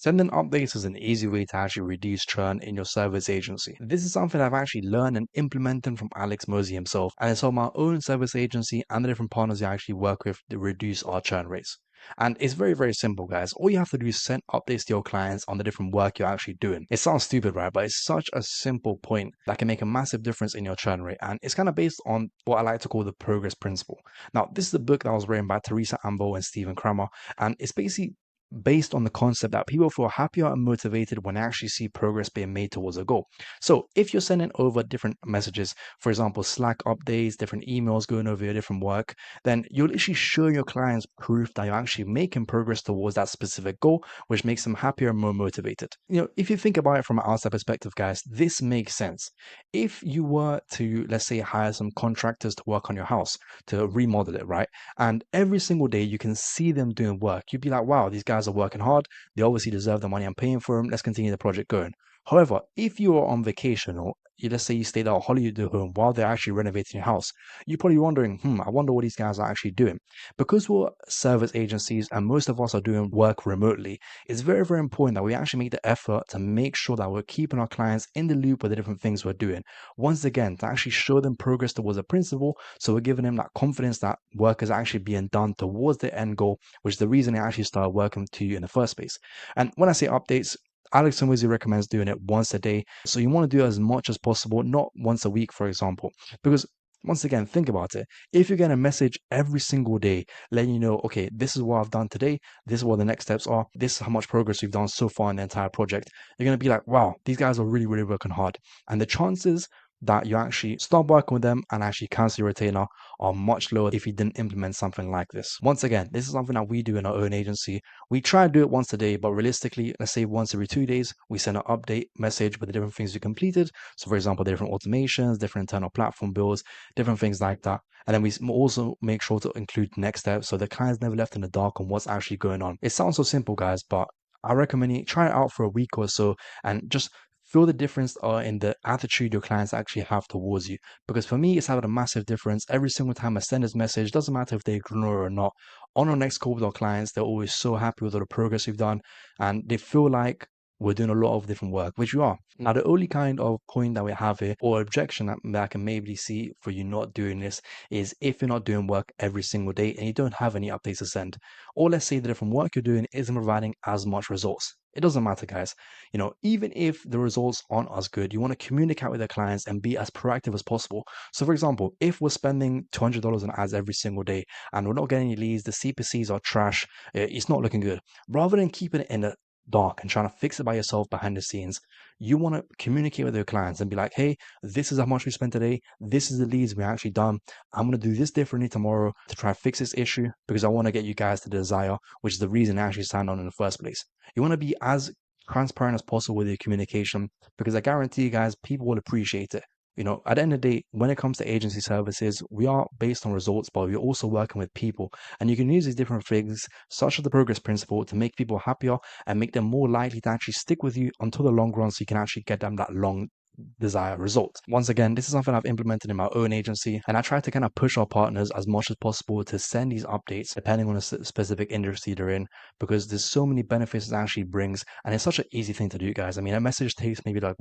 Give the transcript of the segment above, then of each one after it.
Sending updates is an easy way to actually reduce churn in your service agency. This is something I've actually learned and implemented from Alex Mosey himself, and it's on my own service agency and the different partners I actually work with to reduce our churn rates. And it's very, very simple, guys. All you have to do is send updates to your clients on the different work you're actually doing. It sounds stupid, right? But it's such a simple point that can make a massive difference in your churn rate. And it's kind of based on what I like to call the progress principle. Now, this is a book that was written by Teresa Ambo and Stephen Kramer, and it's basically based on the concept that people feel happier and motivated when they actually see progress being made towards a goal. So if you're sending over different messages, for example, Slack updates, different emails going over your different work, then you'll actually show your clients proof that you're actually making progress towards that specific goal, which makes them happier and more motivated. If you think about it from an outside perspective, guys, this makes sense. If you were to, let's say, hire some contractors to work on your house, to remodel it, right? And every single day you can see them doing work. You'd be like, wow, these guys are working hard. They obviously deserve the money I'm paying for them. Let's continue the project going. However, if you are on vacation or let's say you stayed at a holiday home while they're actually renovating your house, you're probably wondering, I wonder what these guys are actually doing. Because we're service agencies and most of us are doing work remotely, it's very, very important that we actually make the effort to make sure that we're keeping our clients in the loop with the different things we're doing. Once again, to actually show them progress towards a principle, so we're giving them that confidence that work is actually being done towards the end goal, which is the reason they actually started working to you in the first place. And when I say updates, Alex Hormozy recommends doing it once a day. So you want to do as much as possible, not once a week, for example. Because once again, think about it. If you get a message every single day letting you know, okay, this is what I've done today, this is what the next steps are, this is how much progress we've done so far in the entire project, you're going to be like, wow, these guys are really, really working hard. And the chances that you actually stop working with them and actually cancel your retainer are much lower if you didn't implement something like this. Once again, this is something that we do in our own agency. We try to do it once a day, but realistically, let's say once every 2 days, we send an update message with the different things we completed. So for example, the different automations, different internal platform builds, different things like that. And then we also make sure to include next steps so the client's never left in the dark on what's actually going on. It sounds so simple, guys, but I recommend you try it out for a week or so and just feel the difference in the attitude your clients actually have towards you. Because for me, it's having a massive difference. Every single time I send this message, doesn't matter if they ignore it or not. On our next call with our clients, they're always so happy with all the progress we've done, and they feel like we're doing a lot of different work, which we are. Now, the only kind of point that we have here, or objection that I can maybe see for you not doing this, is if you're not doing work every single day and you don't have any updates to send, or let's say the different work you're doing isn't providing as much results. It doesn't matter, guys. Even if the results aren't as good, you want to communicate with the clients and be as proactive as possible. So, for example, if we're spending $200 on ads every single day and we're not getting any leads, the CPCs are trash, it's not looking good. Rather than keeping it in the dark and trying to fix it by yourself behind the scenes, you want to communicate with your clients and be like, hey, this is how much we spent today. This is the leads we actually done. I'm going to do this differently tomorrow to try to fix this issue because I want to get you guys to the desire, which is the reason I actually signed on in the first place. You want to be as transparent as possible with your communication because I guarantee you guys, people will appreciate it. At the end of the day, when it comes to agency services, we are based on results, but we're also working with people. And you can use these different things, such as the progress principle, to make people happier and make them more likely to actually stick with you until the long run so you can actually get them that long desired result. Once again, this is something I've implemented in my own agency, and I try to kind of push our partners as much as possible to send these updates depending on the specific industry they're in, because there's so many benefits it actually brings, and it's such an easy thing to do, guys. I mean, a message takes maybe like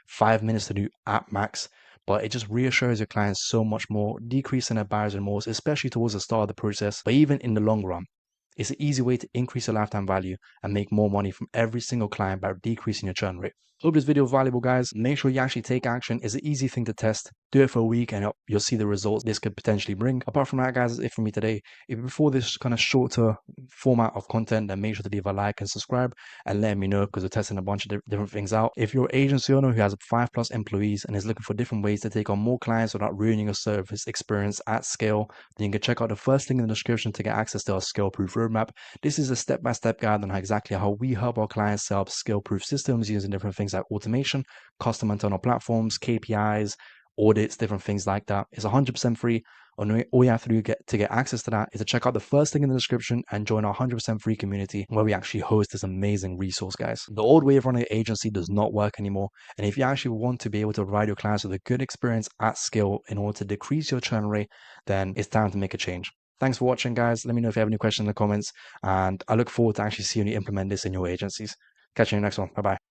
5 minutes to do at max, but it just reassures your clients so much more, decreasing their buyer's remorse, especially towards the start of the process, but even in the long run. It's an easy way to increase your lifetime value and make more money from every single client by decreasing your churn rate. Hope this video was valuable, guys. Make sure you actually take action. It's an easy thing to test. Do it for a week and you'll see the results this could potentially bring. Apart from that, guys, that's it from me today. If before this kind of shorter format of content, then make sure to leave a like and subscribe and let me know because we're testing a bunch of different things out. If you're an agency owner who has 5+ employees and is looking for different ways to take on more clients without ruining your service experience at scale, then you can check out the first link in the description to get access to our scale-proof roadmap. This is a step-by-step guide on exactly how we help our clients set up scale-proof systems using different things like automation, custom internal platforms, KPIs, audits, different things like that. It's 100% free. All you have to do to get access to that is to check out the first link in the description and join our 100% free community where we actually host this amazing resource, guys. The old way of running an agency does not work anymore. And if you actually want to be able to provide your clients with a good experience at scale in order to decrease your churn rate, then it's time to make a change. Thanks for watching, guys. Let me know if you have any questions in the comments, and I look forward to actually seeing you implement this in your agencies. Catch you in the next one. Bye bye.